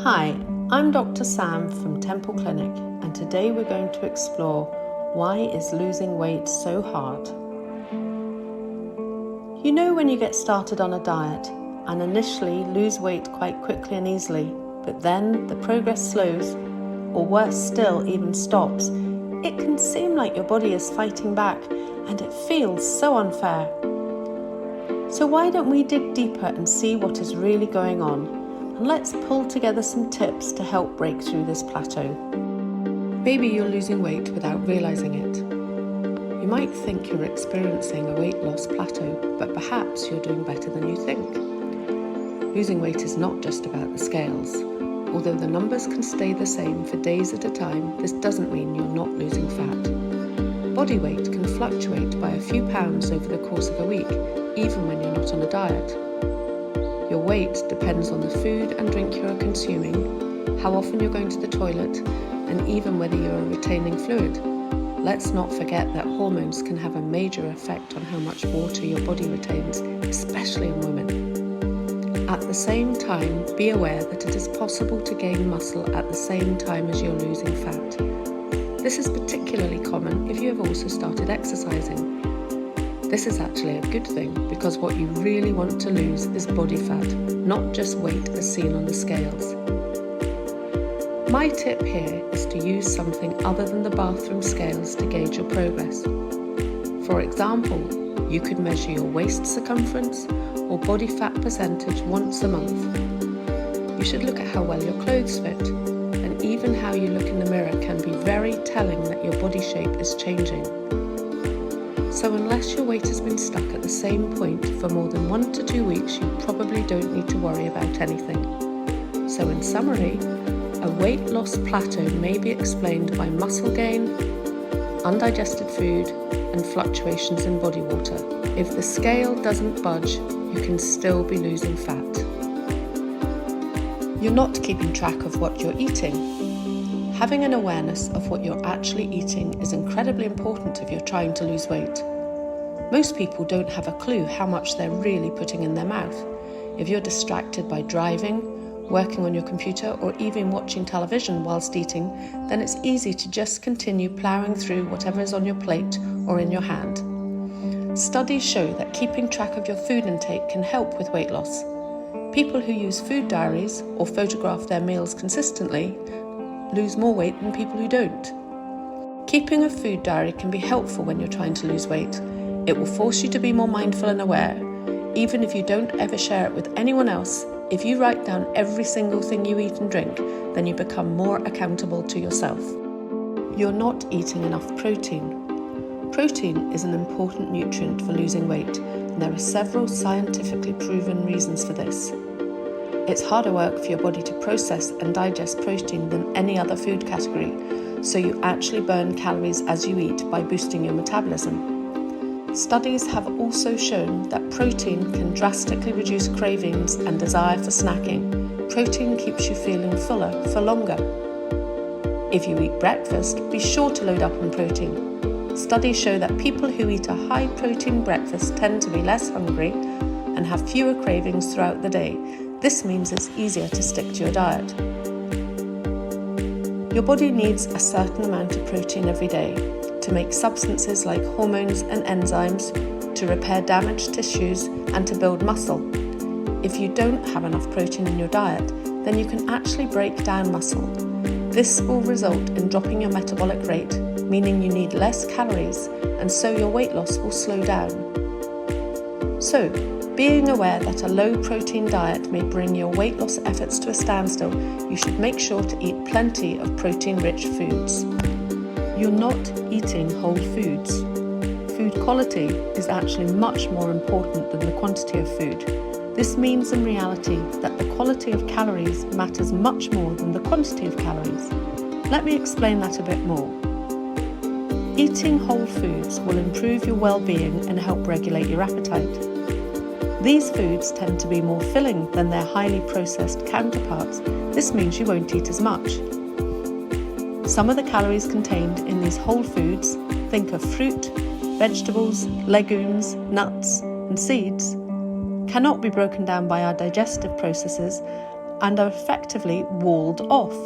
Hi, I'm Dr. Sam from Temple Clinic, and today we're going to explore why is losing weight so hard. You know when you get started on a diet and initially lose weight quite quickly and easily, but then the progress slows, or worse still, even stops. It can seem like your body is fighting back and it feels so unfair. So why don't we dig deeper and see what is really going on? And let's pull together some tips to help break through this plateau. Maybe you're losing weight without realizing it. You might think you're experiencing a weight loss plateau, but perhaps you're doing better than you think. Losing weight is not just about the scales. Although the numbers can stay the same for days at a time, this doesn't mean you're not losing fat. Body weight can fluctuate by a few pounds over the course of a week, even when you're not on a diet. Your weight depends on the food and drink you are consuming, how often you're going to the toilet, and even whether you are retaining fluid. Let's not forget that hormones can have a major effect on how much water your body retains, especially in women. At the same time, be aware that it is possible to gain muscle at the same time as you're losing fat. This is particularly common if you have also started exercising. This is actually a good thing because what you really want to lose is body fat, not just weight as seen on the scales. My tip here is to use something other than the bathroom scales to gauge your progress. For example, you could measure your waist circumference or body fat percentage once a month. You should look at how well your clothes fit, and even how you look in the mirror can be very telling that your body shape is changing. So unless your weight has been stuck at the same point for more than 1 to 2 weeks, you probably don't need to worry about anything. So in summary, a weight loss plateau may be explained by muscle gain, undigested food, and fluctuations in body water. If the scale doesn't budge, you can still be losing fat. You're not keeping track of what you're eating. Having an awareness of what you're actually eating is incredibly important if you're trying to lose weight. Most people don't have a clue how much they're really putting in their mouth. If you're distracted by driving, working on your computer, or even watching television whilst eating, then it's easy to just continue ploughing through whatever is on your plate or in your hand. Studies show that keeping track of your food intake can help with weight loss. People who use food diaries or photograph their meals consistently lose more weight than people who don't. Keeping a food diary can be helpful when you're trying to lose weight. It will force you to be more mindful and aware. Even if you don't ever share it with anyone else, if you write down every single thing you eat and drink, then you become more accountable to yourself. You're not eating enough protein. Protein is an important nutrient for losing weight, and there are several scientifically proven reasons for this. It's harder work for your body to process and digest protein than any other food category, so you actually burn calories as you eat by boosting your metabolism. Studies have also shown that protein can drastically reduce cravings and desire for snacking. Protein keeps you feeling fuller for longer. If you eat breakfast, be sure to load up on protein. Studies show that people who eat a high-protein breakfast tend to be less hungry and have fewer cravings throughout the day. This means it's easier to stick to your diet. Your body needs a certain amount of protein every day to make substances like hormones and enzymes, to repair damaged tissues, and to build muscle. If you don't have enough protein in your diet, then you can actually break down muscle. This will result in dropping your metabolic rate, meaning you need less calories, and so your weight loss will slow down. So, being aware that a low-protein diet may bring your weight loss efforts to a standstill, you should make sure to eat plenty of protein-rich foods. You're not eating whole foods. Food quality is actually much more important than the quantity of food. This means in reality that the quality of calories matters much more than the quantity of calories. Let me explain that a bit more. Eating whole foods will improve your well-being and help regulate your appetite. These foods tend to be more filling than their highly processed counterparts. This means you won't eat as much. Some of the calories contained in these whole foods, think of fruit, vegetables, legumes, nuts, and seeds, cannot be broken down by our digestive processes and are effectively walled off.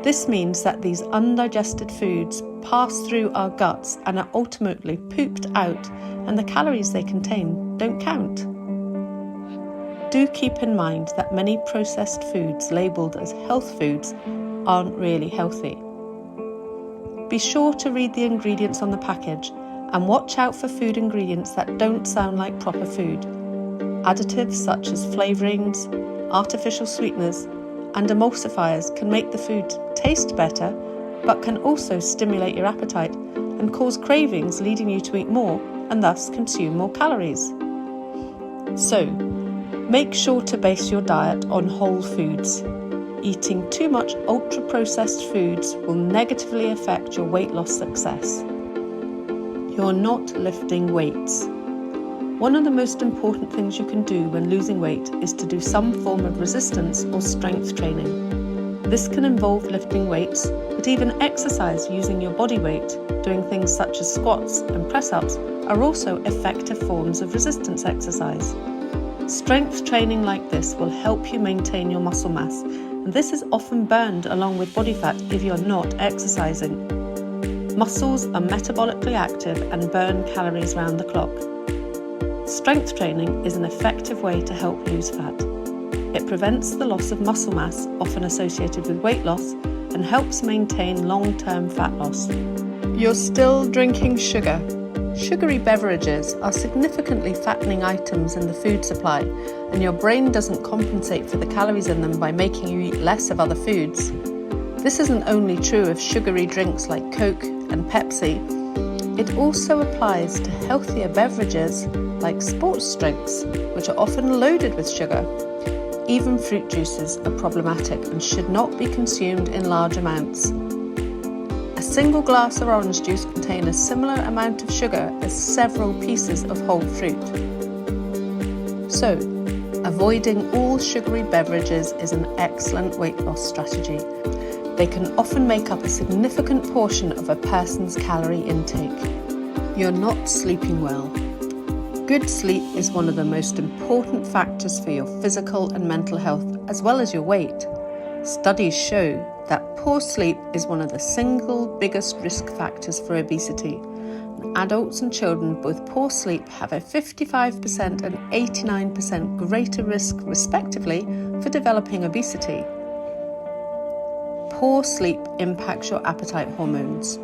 This means that these undigested foods pass through our guts and are ultimately pooped out, and the calories they contain don't count. Do keep in mind that many processed foods labelled as health foods aren't really healthy. Be sure to read the ingredients on the package and watch out for food ingredients that don't sound like proper food. Additives such as flavourings, artificial sweeteners, and emulsifiers can make the food taste better, but can also stimulate your appetite and cause cravings, leading you to eat more and thus consume more calories. So, make sure to base your diet on whole foods. Eating too much ultra-processed foods will negatively affect your weight loss success. You're not lifting weights. One of the most important things you can do when losing weight is to do some form of resistance or strength training. This can involve lifting weights, but even exercise using your body weight, doing things such as squats and press-ups are also effective forms of resistance exercise. Strength training like this will help you maintain your muscle mass, and this is often burned along with body fat if you're not exercising. Muscles are metabolically active and burn calories round the clock. Strength training is an effective way to help lose fat. It prevents the loss of muscle mass, often associated with weight loss, and helps maintain long-term fat loss. You're still drinking sugar. Sugary beverages are significantly fattening items in the food supply, and your brain doesn't compensate for the calories in them by making you eat less of other foods. This isn't only true of sugary drinks like Coke and Pepsi. It also applies to healthier beverages like sports drinks, which are often loaded with sugar. Even fruit juices are problematic and should not be consumed in large amounts. A single glass of orange juice contains a similar amount of sugar as several pieces of whole fruit. So, avoiding all sugary beverages is an excellent weight loss strategy. They can often make up a significant portion of a person's calorie intake. You're not sleeping well. Good sleep is one of the most important factors for your physical and mental health, as well as your weight. Studies show that poor sleep is one of the single biggest risk factors for obesity. Adults and children with poor sleep have a 55% and 89% greater risk, respectively, for developing obesity. Poor sleep impacts your appetite hormones.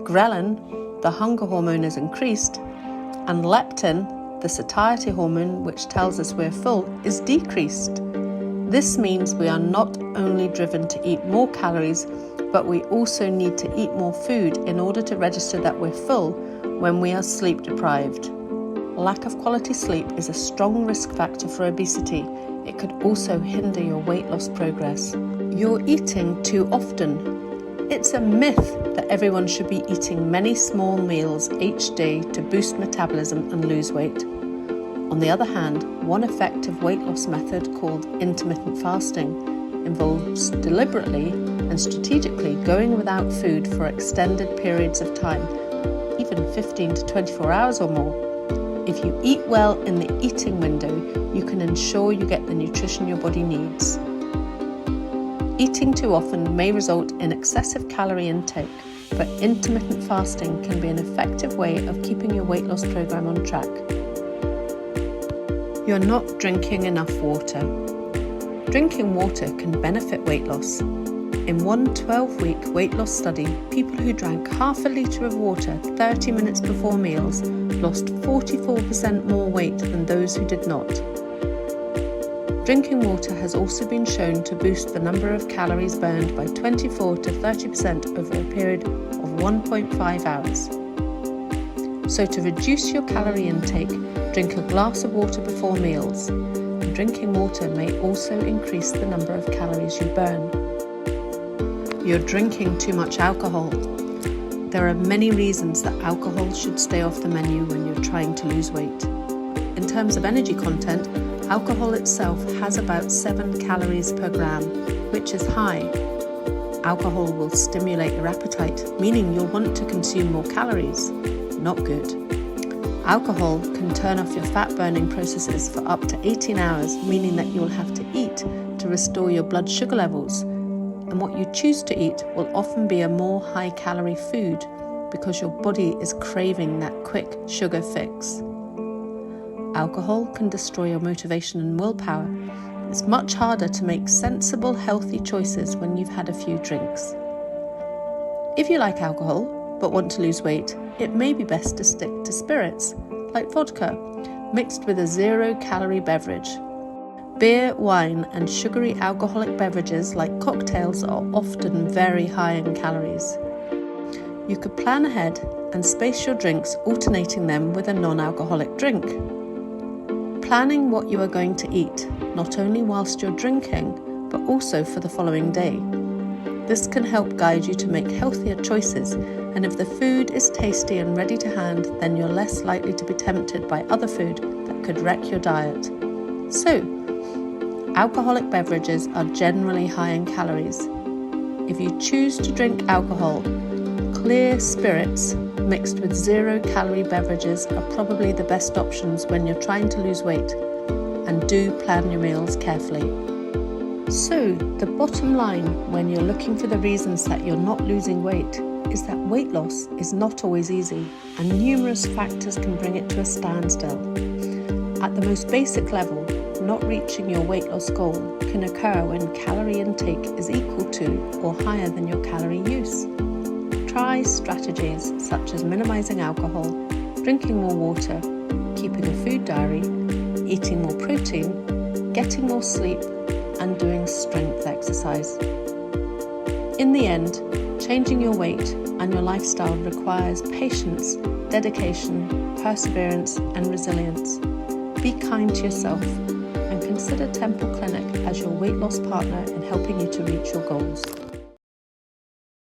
Ghrelin, the hunger hormone, is increased, and leptin, the satiety hormone which tells us we're full, is decreased. This means we are not only driven to eat more calories, but we also need to eat more food in order to register that we're full when we are sleep deprived. Lack of quality sleep is a strong risk factor for obesity. It could also hinder your weight loss progress. You're eating too often. It's a myth that everyone should be eating many small meals each day to boost metabolism and lose weight. On the other hand, one effective weight loss method called intermittent fasting involves deliberately and strategically going without food for extended periods of time, even 15 to 24 hours or more. If you eat well in the eating window, you can ensure you get the nutrition your body needs. Eating too often may result in excessive calorie intake, but intermittent fasting can be an effective way of keeping your weight loss program on track. You're not drinking enough water. Drinking water can benefit weight loss. In one 12-week weight loss study, people who drank half a litre of water 30 minutes before meals lost 44% more weight than those who did not. Drinking water has also been shown to boost the number of calories burned by 24 to 30% over a period of 1.5 hours. So to reduce your calorie intake, drink a glass of water before meals. And drinking water may also increase the number of calories you burn. You're drinking too much alcohol. There are many reasons that alcohol should stay off the menu when you're trying to lose weight. In terms of energy content, alcohol itself has about 7 calories per gram, which is high. Alcohol will stimulate your appetite, meaning you'll want to consume more calories. Not good. Alcohol can turn off your fat-burning processes for up to 18 hours, meaning that you'll have to eat to restore your blood sugar levels, and what you choose to eat will often be a more high-calorie food because your body is craving that quick sugar fix. Alcohol can destroy your motivation and willpower. It's much harder to make sensible, healthy choices when you've had a few drinks. If you like alcohol but want to lose weight, it may be best to stick to spirits, like vodka, mixed with a 0-calorie beverage. Beer, wine, and sugary alcoholic beverages like cocktails are often very high in calories. You could plan ahead and space your drinks, alternating them with a non-alcoholic drink. Planning what you are going to eat, not only whilst you're drinking, but also for the following day. This can help guide you to make healthier choices, and if the food is tasty and ready to hand, then you're less likely to be tempted by other food that could wreck your diet. So, alcoholic beverages are generally high in calories. If you choose to drink alcohol, clear spirits mixed with 0-calorie beverages are probably the best options when you're trying to lose weight, and do plan your meals carefully. So, the bottom line when you're looking for the reasons that you're not losing weight is that weight loss is not always easy, and numerous factors can bring it to a standstill. At the most basic level, not reaching your weight loss goal can occur when calorie intake is equal to or higher than your calorie use. Try strategies such as minimizing alcohol, drinking more water, keeping a food diary, eating more protein, getting more sleep, and doing strength exercise. In the end, changing your weight and your lifestyle requires patience, dedication, perseverance, and resilience. Be kind to yourself and consider Temple Clinic as your weight loss partner in helping you to reach your goals.